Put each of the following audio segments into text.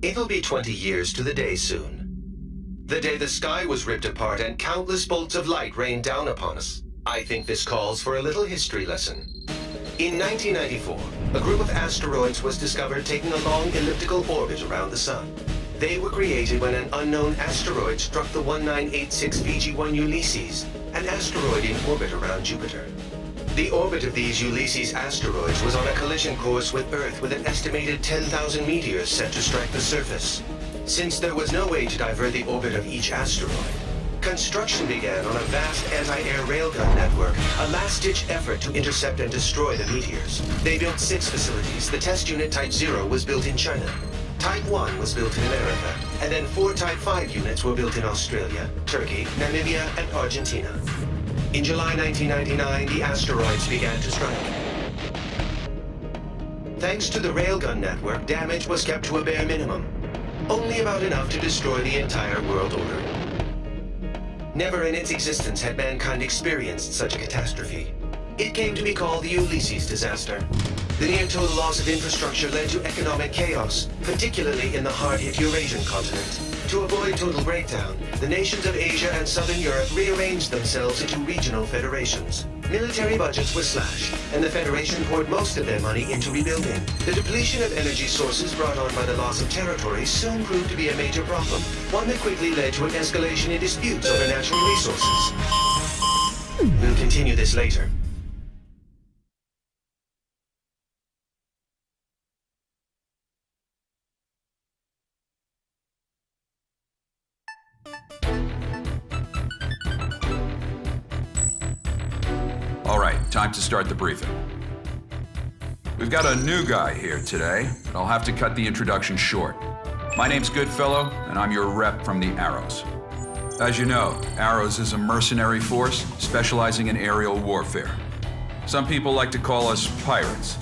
It'll be 20 years to the day soon. The day the sky was ripped apart and countless bolts of light rained down upon us. I think this calls for a little history lesson. In 1994, a group of asteroids was discovered taking a long elliptical orbit around the Sun. They were created when an unknown asteroid struck the 1986 VG-1 Ulysses, an asteroid in orbit around Jupiter. The orbit of these Ulysses asteroids was on a collision course with Earth with an estimated 10,000 meteors set to strike the surface. Since there was no way to divert the orbit of each asteroid, construction began on a vast anti-air railgun network, a last-ditch effort to intercept and destroy the meteors. They built 6 facilities. The test unit Type 0 was built in China. Type 1 was built in America, and then 4 Type 5 units were built in Australia, Turkey, Namibia, and Argentina. In July 1999, the asteroids began to strike. Thanks to the railgun network, damage was kept to a bare minimum, only about enough to destroy the entire world order. Never in its existence had mankind experienced such a catastrophe. It came to be called the Ulysses disaster. The near-total loss of infrastructure led to economic chaos, particularly in the hard-hit Eurasian continent. To avoid total breakdown, the nations of Asia and Southern Europe rearranged themselves into regional federations. Military budgets were slashed, and the Federation poured most of their money into rebuilding. The depletion of energy sources brought on by the loss of territory soon proved to be a major problem, one that quickly led to an escalation in disputes over natural resources. We'll continue this later. Time to start the briefing. We've got a new guy here today, but I'll have to cut the introduction short. My name's Goodfellow, and I'm your rep from the Arrows. As you know, Arrows is a mercenary force specializing in aerial warfare. Some people like to call us pirates.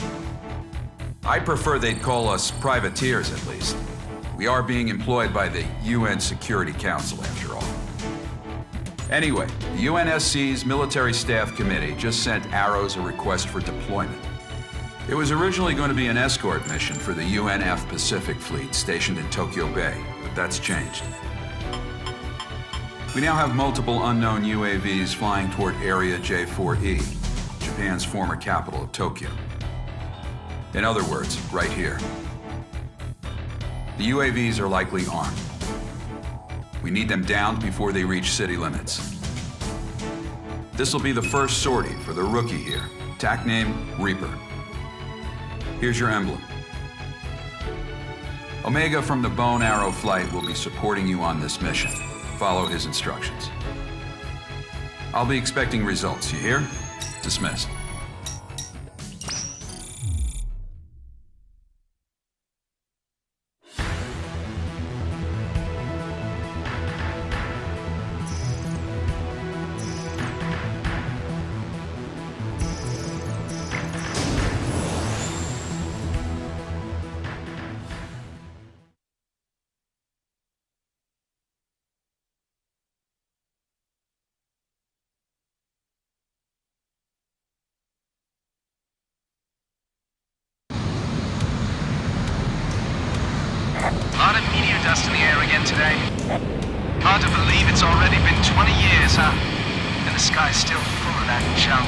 I prefer they'd call us privateers, at least. We are being employed by the UN Security Council, after all. Anyway, the UNSC's Military Staff Committee just sent Arrows a request for deployment. It was originally going to be an escort mission for the UNF Pacific Fleet stationed in Tokyo Bay, but that's changed. We now have multiple unknown UAVs flying toward Area J4E, Japan's former capital of Tokyo. In other words, right here. The UAVs are likely armed. We need them downed before they reach city limits. This'll be the first sortie for the rookie here, TAC name Reaper. Here's your emblem. Omega from the Bone Arrow Flight will be supporting you on this mission. Follow his instructions. I'll be expecting results, you hear? Dismissed. A lot of meteor dust in the air again today. Hard to believe it's already been 20 years, huh? And the sky's still full of that junk.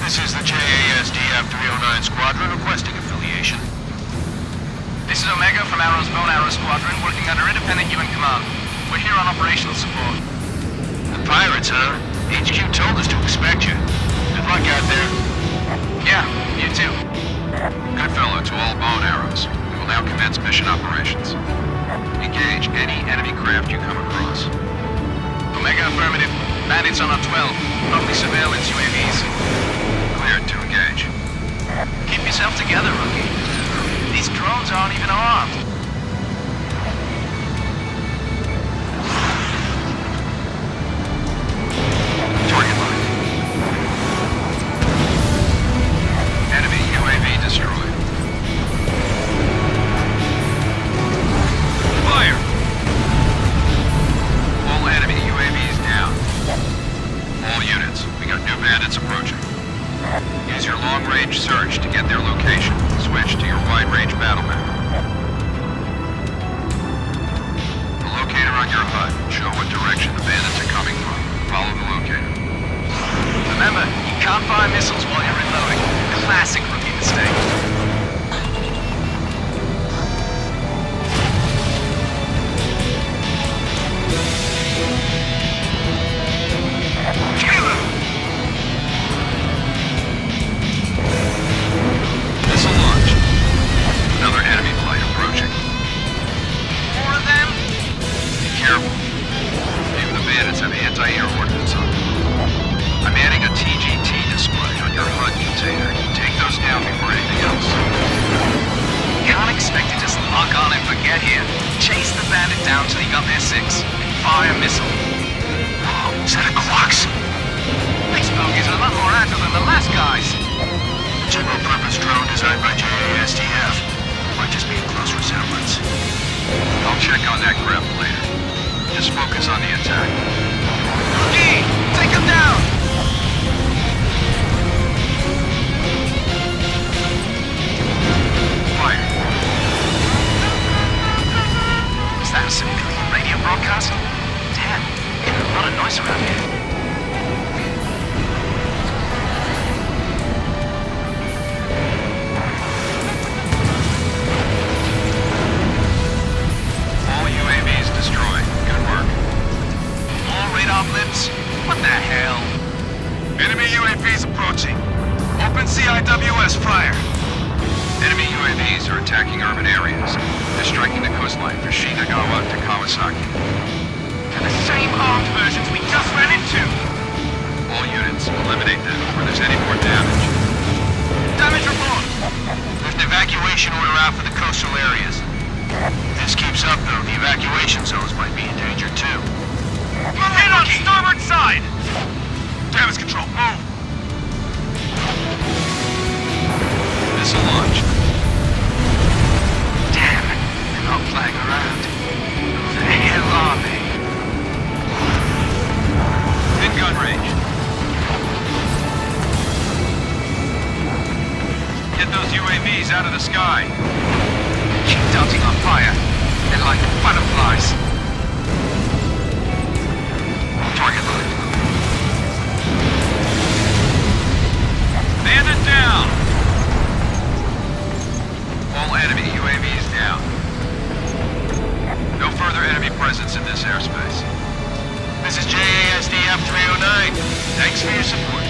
This is the JASDF 309 Squadron requesting affiliation. This is Omega from Arrow's Bone Arrow Squadron, working under independent UN command. We're here on operational support. The pirates, huh? HQ told us to expect you. Good luck out there. Yeah, you too. Goodfellow to all Bone Arrows. We will now commence mission operations. Engage any enemy craft you come across. Omega affirmative. Bandits on our 12. Probably surveillance UAVs. Cleared to engage. Keep yourself together, rookie. These drones aren't even armed. Target line. Enemy UAV destroyed. Fire! All enemy UAVs down. All units, we got new bandits approaching. Use your long-range search to get their location. Switch to your wide-range battle map. direction the bandits are coming from. Follow the locator. Remember, you can't fire missiles while you're reloading. Classic rookie mistake. Missile launch. Another enemy flight approaching. More of them? Be careful. Even the bandits have anti-air ordnance on them. I'm adding a TGT display on your HUD container. Take those down before anything else. Can't expect to just lock on and forget here. Chase the bandit down till you got their 6. Fire missile. Whoa, is that a Quax? These bogies are a lot more agile than the last guys. General purpose drone designed by JASTF. Might just be a close resemblance. I'll check on that craft later. Just focus on the attack. Rookie, take him down! Fire. Is that a civilian radio broadcast? Damn, getting a lot of noise around here. All UAVs destroyed. Good work. More radar blips? What the hell? Enemy UAVs approaching. Open CIWS fire. Enemy UAVs are attacking urban areas. They're striking the coastline from Shinagawa to Kawasaki. They're the same armed versions we just ran into! All units, eliminate them before there's any more damage. Damage report! There's an evacuation order out for the coastal areas. If this keeps up, though, the evacuation zones might be in danger, too. Hit on starboard side! Damage control, move! Missile launch. Damn, they're not flying around. Who the hell are they? In gun range. Get those UAVs out of the sky. Keep darting on fire. They're like butterflies. Target locked. Bandit down! All enemy UAVs down. No further enemy presence in this airspace. This is JASDF 309. Thanks for your support.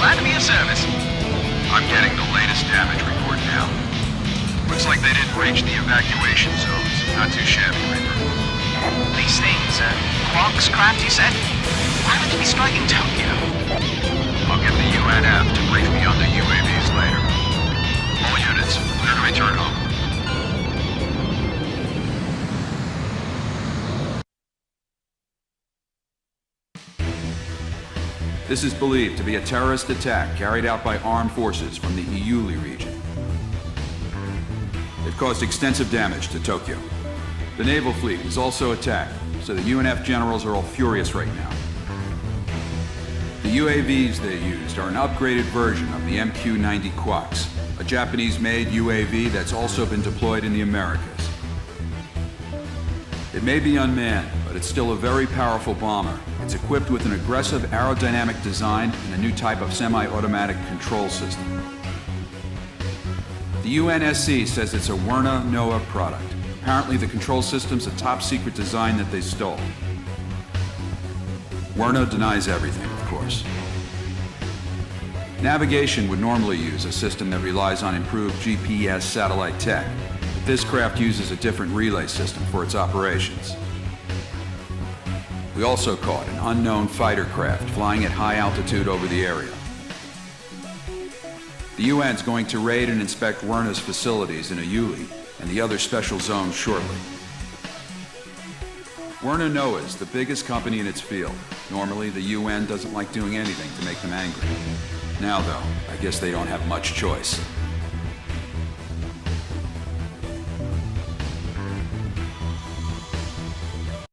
Glad to be of service. I'm getting the latest damage report now. Looks like they didn't reach the evacuation zones. Not too shabby, Reaper. These things, Quax craft, you said? Why would they be striking Tokyo? I'll get the UNF to brief me on the UAVs later. All units, clear to return home. This is believed to be a terrorist attack carried out by armed forces from the Iuli region. They've caused extensive damage to Tokyo. The naval fleet was also attacked, so the UNF generals are all furious right now. The UAVs they used are an upgraded version of the MQ-90 Quax, a Japanese-made UAV that's also been deployed in the Americas. It may be unmanned, but it's still a very powerful bomber. It's equipped with an aggressive aerodynamic design and a new type of semi-automatic control system. The UNSC says it's a Werner NOAA product. Apparently the control system's a top-secret design that they stole. Werner denies everything, of course. Navigation would normally use a system that relies on improved GPS satellite tech, but this craft uses a different relay system for its operations. We also caught an unknown fighter craft flying at high altitude over the area. The UN's going to raid and inspect Werner's facilities in Iuli and the other special zones shortly. Werner NOAA is the biggest company in its field. Normally, the UN doesn't like doing anything to make them angry. Now, though, I guess they don't have much choice.